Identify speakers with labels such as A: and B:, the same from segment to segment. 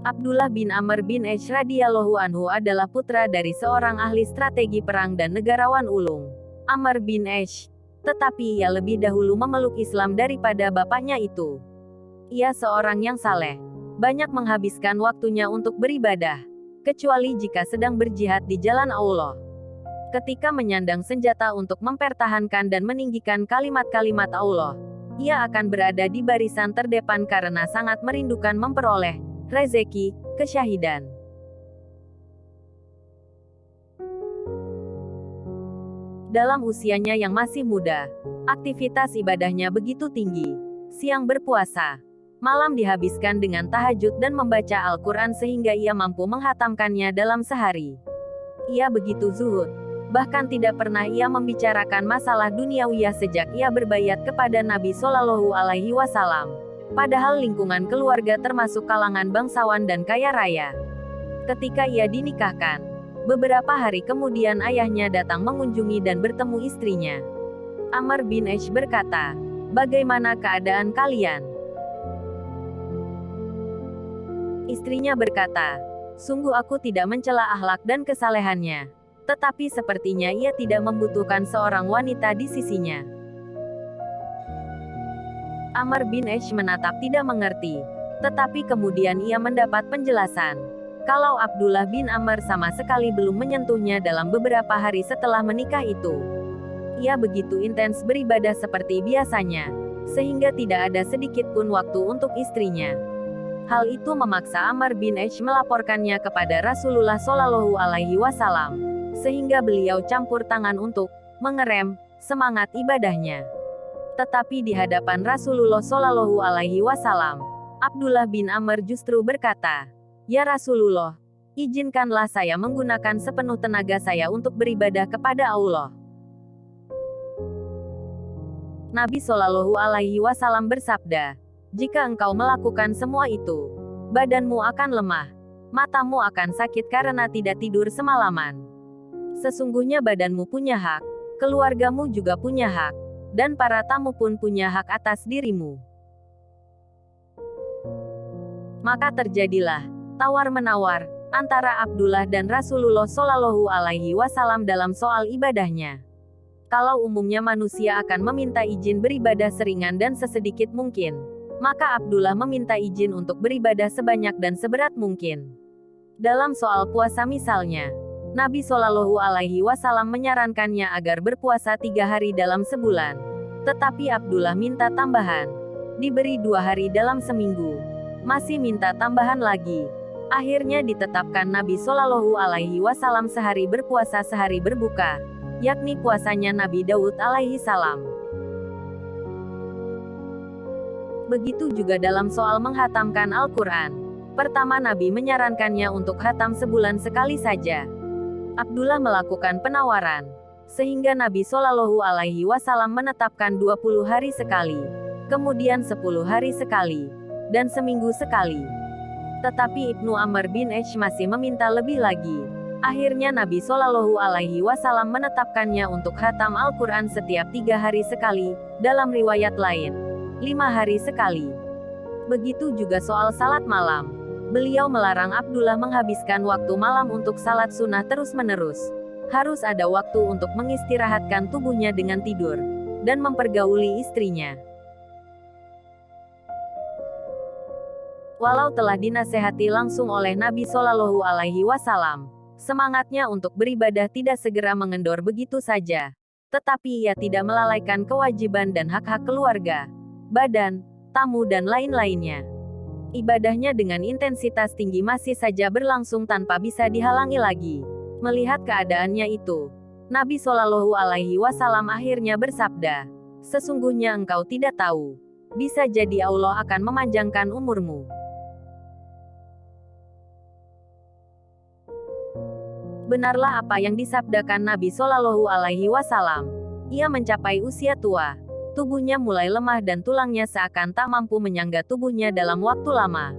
A: Abdullah bin Amr bin Ash radhiyallahu anhu adalah putra dari seorang ahli strategi perang dan negarawan ulung, Amr bin Ash. Tetapi ia lebih dahulu memeluk Islam daripada bapaknya itu. Ia seorang yang saleh, banyak menghabiskan waktunya untuk beribadah, kecuali jika sedang berjihad di jalan Allah. Ketika menyandang senjata untuk mempertahankan dan meninggikan kalimat-kalimat Allah, ia akan berada di barisan terdepan karena sangat merindukan memperoleh rezeki kesyahidan. Dalam usianya yang masih muda, aktivitas ibadahnya begitu tinggi. Siang berpuasa, malam dihabiskan dengan tahajud dan membaca Al-Quran sehingga ia mampu menghatamkannya dalam sehari. Ia begitu zuhud, bahkan tidak pernah ia membicarakan masalah duniawiyah sejak ia berbaiat kepada Nabi Shallallahu Alaihi Wasallam. Padahal lingkungan keluarga termasuk kalangan bangsawan dan kaya raya. Ketika ia dinikahkan, beberapa hari kemudian ayahnya datang mengunjungi dan bertemu istrinya. Amr bin Ash berkata, "Bagaimana keadaan kalian?" Istrinya berkata, "Sungguh aku tidak mencela akhlak dan kesalehannya. Tetapi sepertinya ia tidak membutuhkan seorang wanita di sisinya." Amr bin Ash menatap tidak mengerti. Tetapi kemudian ia mendapat penjelasan. Kalau Abdullah bin Amr sama sekali belum menyentuhnya dalam beberapa hari setelah menikah itu. Ia begitu intens beribadah seperti biasanya, sehingga tidak ada sedikit pun waktu untuk istrinya. Hal itu memaksa Amr bin Ash melaporkannya kepada Rasulullah Shallallahu Alaihi Wasallam, sehingga beliau campur tangan untuk mengerem semangat ibadahnya. Tetapi di hadapan Rasulullah Shallallahu Alaihi Wasallam, Abdullah bin Amr justru berkata, "Ya Rasulullah, izinkanlah saya menggunakan sepenuh tenaga saya untuk beribadah kepada Allah." Nabi Shallallahu Alaihi Wasallam bersabda, "Jika engkau melakukan semua itu, badanmu akan lemah, matamu akan sakit karena tidak tidur semalaman. Sesungguhnya badanmu punya hak, keluargamu juga punya hak, dan para tamu pun punya hak atas dirimu." Maka terjadilah tawar-menawar antara Abdullah dan Rasulullah Shallallahu Alaihi Wasallam dalam soal ibadahnya. Kalau umumnya manusia akan meminta izin beribadah seringan dan sesedikit mungkin, maka Abdullah meminta izin untuk beribadah sebanyak dan seberat mungkin. Dalam soal puasa misalnya, Nabi Shallallahu Alaihi Wasallam menyarankannya agar berpuasa 3 hari dalam sebulan. Tetapi Abdullah minta tambahan, diberi 2 hari dalam seminggu, masih minta tambahan lagi. Akhirnya ditetapkan Nabi Shallallahu Alaihi Wasallam sehari berpuasa sehari berbuka, yakni puasanya Nabi Daud alaihi salam. Begitu juga dalam soal menghatamkan Al-Quran. Pertama Nabi menyarankannya untuk khatam sebulan sekali saja. Abdullah melakukan penawaran, sehingga Nabi Shallallahu Alaihi Wasallam menetapkan 20 hari sekali, kemudian 10 hari sekali, dan seminggu sekali. Tetapi Ibnu Amr bin Ash masih meminta lebih lagi. Akhirnya Nabi Shallallahu Alaihi Wasallam menetapkannya untuk khatam Al-Quran setiap 3 hari sekali, dalam riwayat lain, 5 hari sekali. Begitu juga soal salat malam. Beliau melarang Abdullah menghabiskan waktu malam untuk salat sunnah terus-menerus. Harus ada waktu untuk mengistirahatkan tubuhnya dengan tidur, dan mempergauli istrinya. Walau telah dinasehati langsung oleh Nabi Shallallahu Alaihi Wasallam, semangatnya untuk beribadah tidak segera mengendor begitu saja. Tetapi ia tidak melalaikan kewajiban dan hak-hak keluarga, badan, tamu dan lain-lainnya. Ibadahnya dengan intensitas tinggi masih saja berlangsung tanpa bisa dihalangi lagi. Melihat keadaannya itu, Nabi Shallallahu Alaihi Wasallam akhirnya bersabda, "Sesungguhnya engkau tidak tahu, bisa jadi Allah akan memanjangkan umurmu." Benarlah apa yang disabdakan Nabi Shallallahu Alaihi Wasallam. Ia mencapai usia tua, tubuhnya mulai lemah dan tulangnya seakan tak mampu menyangga tubuhnya dalam waktu lama.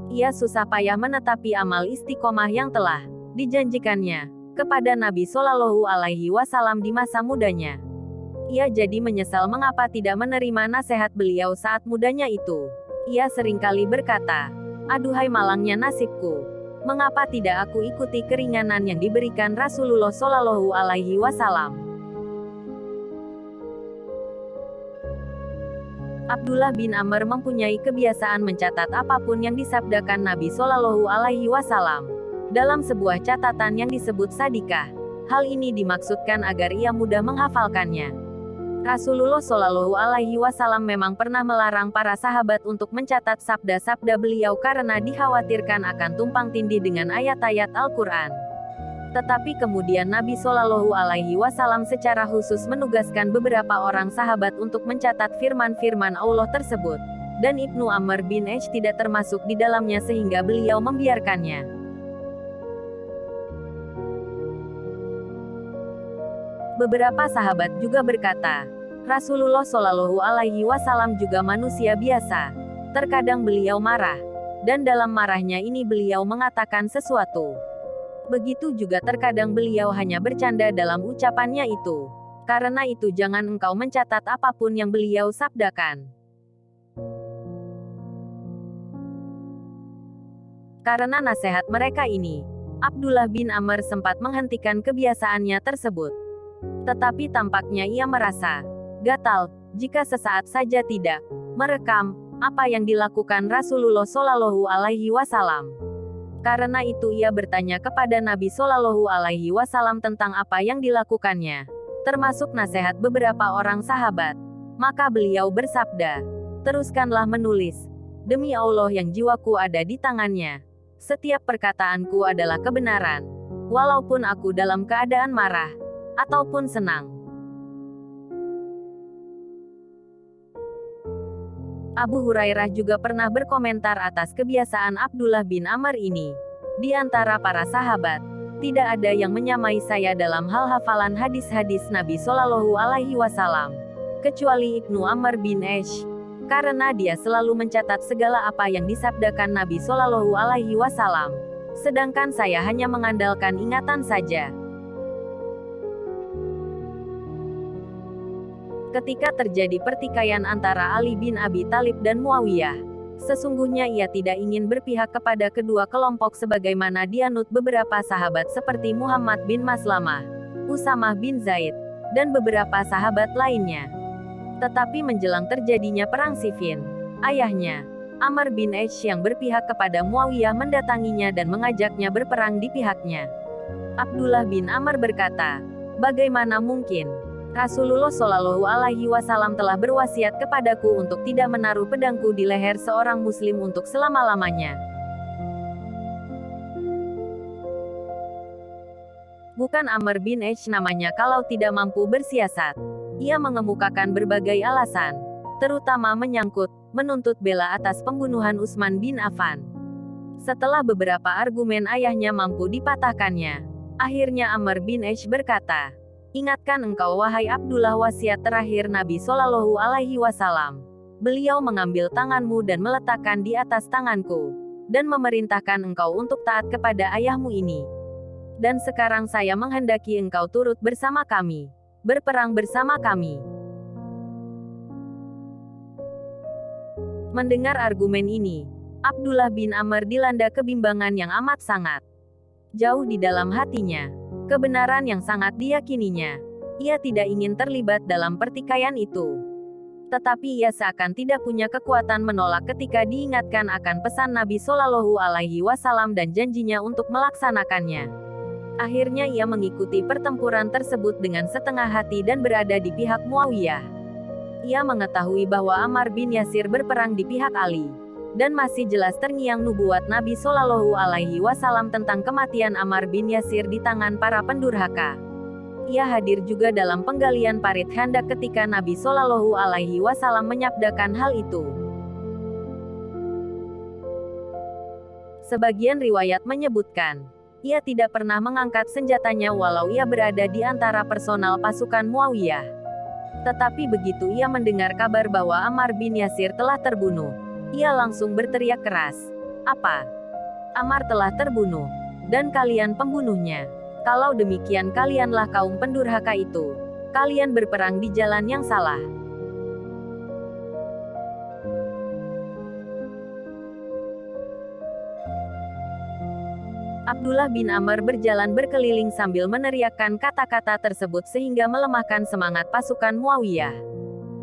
A: Ia susah payah menetapi amal istiqomah yang telah dijanjikannya kepada Nabi Shallallahu Alaihi Wasallam di masa mudanya. Ia jadi menyesal mengapa tidak menerima nasihat beliau saat mudanya itu. Ia seringkali berkata, Aduhai malangnya nasibku. Mengapa tidak aku ikuti keringanan yang diberikan Rasulullah Shallallahu Alaihi Wasallam? Abdullah bin Amr mempunyai kebiasaan mencatat apapun yang disabdakan Nabi Shallallahu Alaihi Wasallam dalam sebuah catatan yang disebut sadikah. Hal ini dimaksudkan agar ia mudah menghafalkannya. Rasulullah Shallallahu Alaihi Wasallam memang pernah melarang para sahabat untuk mencatat sabda-sabda beliau karena dikhawatirkan akan tumpang tindih dengan ayat-ayat Al-Quran. Tetapi kemudian Nabi Shallallahu Alaihi Wasallam secara khusus menugaskan beberapa orang sahabat untuk mencatat firman-firman Allah tersebut, dan Ibnu Amr bin Ash tidak termasuk di dalamnya sehingga beliau membiarkannya. Beberapa sahabat juga berkata, Rasulullah Shallallahu Alaihi Wasallam juga manusia biasa. Terkadang beliau marah, dan dalam marahnya ini beliau mengatakan sesuatu. Begitu juga terkadang beliau hanya bercanda dalam ucapannya itu. Karena itu jangan engkau mencatat apapun yang beliau sabdakan. Karena nasihat mereka ini, Abdullah bin Amr sempat menghentikan kebiasaannya tersebut. Tetapi tampaknya ia merasa gatal jika sesaat saja tidak merekam apa yang dilakukan Rasulullah Shallallahu Alaihi Wasallam. Karena itu ia bertanya kepada Nabi Shallallahu Alaihi Wasallam tentang apa yang dilakukannya, termasuk nasihat beberapa orang sahabat. Maka beliau bersabda, teruskanlah menulis. Demi Allah yang jiwaku ada di tangannya, setiap perkataanku adalah kebenaran, walaupun aku dalam keadaan marah ataupun senang. Abu Hurairah juga pernah berkomentar atas kebiasaan Abdullah bin Amr ini. Di antara para sahabat, tidak ada yang menyamai saya dalam hal hafalan hadis-hadis Nabi Shallallahu Alaihi Wasallam, kecuali Ibnu Amr bin Ash, karena dia selalu mencatat segala apa yang disabdakan Nabi Shallallahu Alaihi Wasallam, sedangkan saya hanya mengandalkan ingatan saja. Ketika terjadi pertikaian antara Ali bin Abi Thalib dan Muawiyah, sesungguhnya ia tidak ingin berpihak kepada kedua kelompok sebagaimana dianut beberapa sahabat seperti Muhammad bin Maslamah, Usamah bin Zaid, dan beberapa sahabat lainnya. Tetapi menjelang terjadinya perang Siffin, ayahnya, Amr bin Ash yang berpihak kepada Muawiyah mendatanginya dan mengajaknya berperang di pihaknya. Abdullah bin Amr berkata, bagaimana mungkin? Rasulullah Shallallahu Alaihi Wasallam telah berwasiat kepadaku untuk tidak menaruh pedangku di leher seorang muslim untuk selama-lamanya. Bukan Amr bin Ash namanya kalau tidak mampu bersiasat. Ia mengemukakan berbagai alasan, terutama menyangkut menuntut bela atas pembunuhan Utsman bin Affan. Setelah beberapa argumen ayahnya mampu dipatahkannya, akhirnya Amr bin Ash berkata, ingatkan engkau wahai Abdullah wasiat terakhir Nabi Shallallahu Alaihi Wasallam. Beliau mengambil tanganmu dan meletakkan di atas tanganku, dan memerintahkan engkau untuk taat kepada ayahmu ini. Dan sekarang saya menghendaki engkau turut bersama kami, berperang bersama kami. Mendengar argumen ini, Abdullah bin Amr dilanda kebimbangan yang amat sangat. Jauh di dalam hatinya, kebenaran yang sangat diyakininya, ia tidak ingin terlibat dalam pertikaian itu. Tetapi ia seakan tidak punya kekuatan menolak ketika diingatkan akan pesan Nabi Shallallahu Alaihi Wasallam dan janjinya untuk melaksanakannya. Akhirnya ia mengikuti pertempuran tersebut dengan setengah hati dan berada di pihak Muawiyah. Ia mengetahui bahwa Ammar bin Yasir berperang di pihak Ali, dan masih jelas terngiang nubuat Nabi Shallallahu Alaihi Wasallam tentang kematian Ammar bin Yasir di tangan para pendurhaka. Ia hadir juga dalam penggalian parit Khandaq ketika Nabi Shallallahu Alaihi Wasallam menyabdakan hal itu. Sebagian riwayat menyebutkan, ia tidak pernah mengangkat senjatanya walau ia berada di antara personal pasukan Muawiyah. Tetapi begitu ia mendengar kabar bahwa Ammar bin Yasir telah terbunuh, ia langsung berteriak keras, apa? Ammar telah terbunuh, dan kalian pembunuhnya. Kalau demikian kalianlah kaum pendurhaka itu. Kalian berperang di jalan yang salah. Abdullah bin Amr berjalan berkeliling sambil meneriakkan kata-kata tersebut sehingga melemahkan semangat pasukan Muawiyah.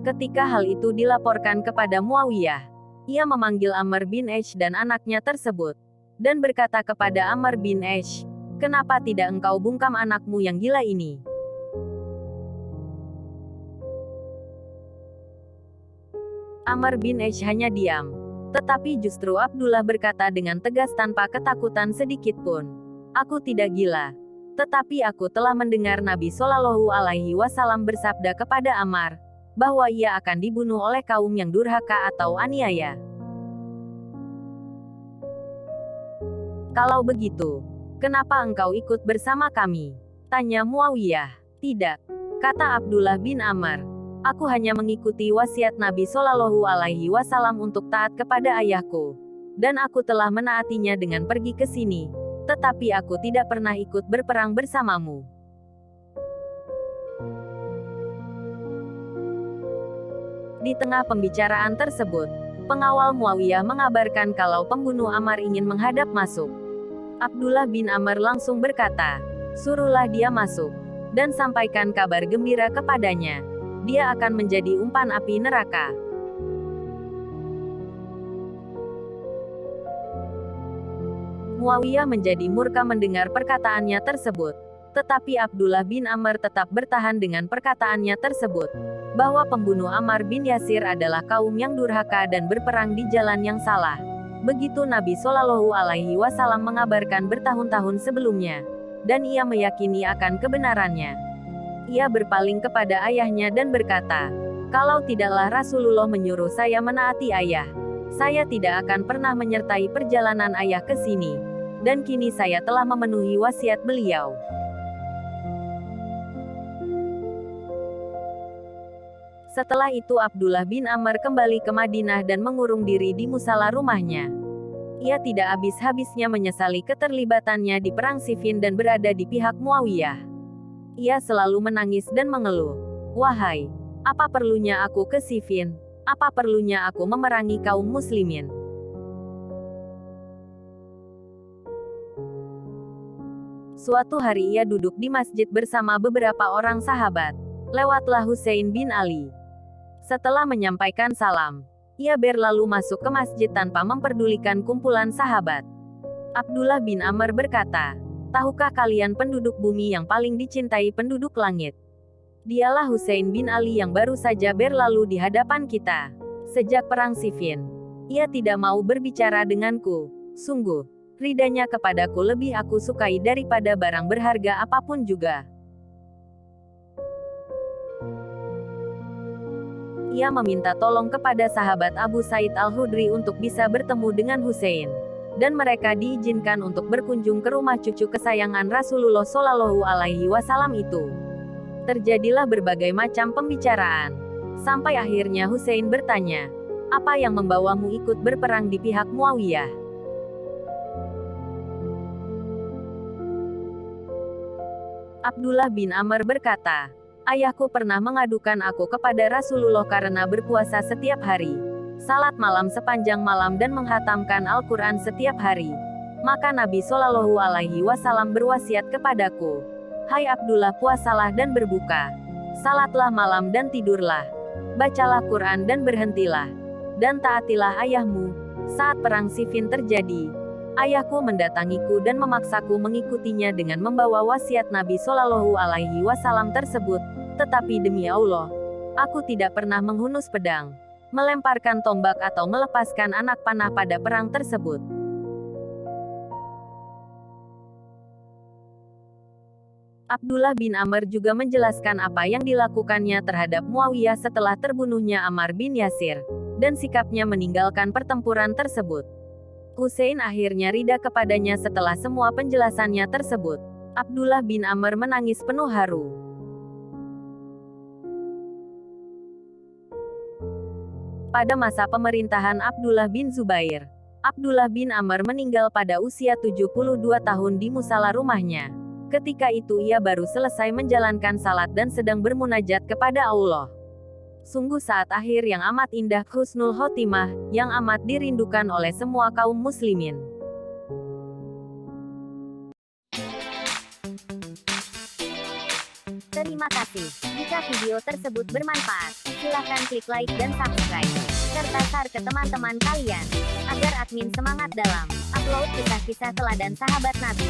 A: Ketika hal itu dilaporkan kepada Muawiyah, ia memanggil Amr bin Aish dan anaknya tersebut, dan berkata kepada Amr bin Aish, "Kenapa tidak engkau bungkam anakmu yang gila ini?" Amr bin Aish hanya diam. Tetapi justru Abdullah berkata dengan tegas tanpa ketakutan sedikit pun, "Aku tidak gila. Tetapi aku telah mendengar Nabi Shallallahu Alaihi Wasallam bersabda kepada Ammar, bahwa ia akan dibunuh oleh kaum yang durhaka atau aniaya. Kalau begitu, kenapa engkau ikut bersama kami?" tanya Muawiyah. "Tidak," kata Abdullah bin Amr. "Aku hanya mengikuti wasiat Nabi Shallallahu Alaihi Wasallam untuk taat kepada ayahku. Dan aku telah menaatinya dengan pergi ke sini. Tetapi aku tidak pernah ikut berperang bersamamu." Di tengah pembicaraan tersebut, pengawal Muawiyah mengabarkan kalau pembunuh Ammar ingin menghadap masuk. Abdullah bin Amr langsung berkata, "Suruhlah dia masuk. Dan sampaikan kabar gembira kepadanya. Dia akan menjadi umpan api neraka." Muawiyah menjadi murka mendengar perkataannya tersebut. Tetapi Abdullah bin Amr tetap bertahan dengan perkataannya tersebut, bahwa pembunuh Ammar bin Yasir adalah kaum yang durhaka dan berperang di jalan yang salah. Begitu Nabi Shallallahu Alaihi Wasallam mengabarkan bertahun-tahun sebelumnya, dan ia meyakini akan kebenarannya. Ia berpaling kepada ayahnya dan berkata, "Kalau tidaklah Rasulullah menyuruh saya menaati ayah, saya tidak akan pernah menyertai perjalanan ayah ke sini. Dan kini saya telah memenuhi wasiat beliau." Setelah itu Abdullah bin Amr kembali ke Madinah dan mengurung diri di musala rumahnya. Ia tidak habis-habisnya menyesali keterlibatannya di perang Siffin dan berada di pihak Muawiyah. Ia selalu menangis dan mengeluh, "Wahai, apa perlunya aku ke Siffin? Apa perlunya aku memerangi kaum muslimin?" Suatu hari ia duduk di masjid bersama beberapa orang sahabat. Lewatlah Husain bin Ali. Setelah menyampaikan salam, ia berlalu masuk ke masjid tanpa memperdulikan kumpulan sahabat. Abdullah bin Amr berkata, "Tahukah kalian penduduk bumi yang paling dicintai penduduk langit? Dialah Husain bin Ali yang baru saja berlalu di hadapan kita. Sejak perang Siffin, ia tidak mau berbicara denganku. Sungguh, ridanya kepadaku lebih aku sukai daripada barang berharga apapun juga." Ia meminta tolong kepada sahabat Abu Said Al-Hudri untuk bisa bertemu dengan Husain. Dan mereka diizinkan untuk berkunjung ke rumah cucu kesayangan Rasulullah Shallallahu Alaihi Wasallam itu. Terjadilah berbagai macam pembicaraan. Sampai akhirnya Husain bertanya, "Apa yang membawamu ikut berperang di pihak Muawiyah?" Abdullah bin Amr berkata, "Ayahku pernah mengadukan aku kepada Rasulullah karena berpuasa setiap hari, salat malam sepanjang malam dan menghatamkan Al-Quran setiap hari. Maka Nabi Shallallahu Alaihi Wasallam berwasiat kepadaku, 'Hai Abdullah, puasalah dan berbuka. Salatlah malam dan tidurlah. Bacalah Quran dan berhentilah. Dan taatilah ayahmu.' Saat perang Siffin terjadi, ayahku mendatangiku dan memaksaku mengikutinya dengan membawa wasiat Nabi Shallallahu Alaihi Wasallam tersebut. Tetapi demi Allah, aku tidak pernah menghunus pedang, melemparkan tombak atau melepaskan anak panah pada perang tersebut." Abdullah bin Amr juga menjelaskan apa yang dilakukannya terhadap Muawiyah setelah terbunuhnya Ammar bin Yasir, dan sikapnya meninggalkan pertempuran tersebut. Husain akhirnya rida kepadanya setelah semua penjelasannya tersebut. Abdullah bin Amr menangis penuh haru. Pada masa pemerintahan Abdullah bin Zubair, Abdullah bin Amr meninggal pada usia 72 tahun di musala rumahnya. Ketika itu ia baru selesai menjalankan salat dan sedang bermunajat kepada Allah. Sungguh saat akhir yang amat indah, husnul khotimah, yang amat dirindukan oleh semua kaum muslimin.
B: Terima kasih. Jika video tersebut bermanfaat, silakan klik like dan subscribe, serta share ke teman-teman kalian, agar admin semangat dalam upload kisah-kisah teladan sahabat Nabi.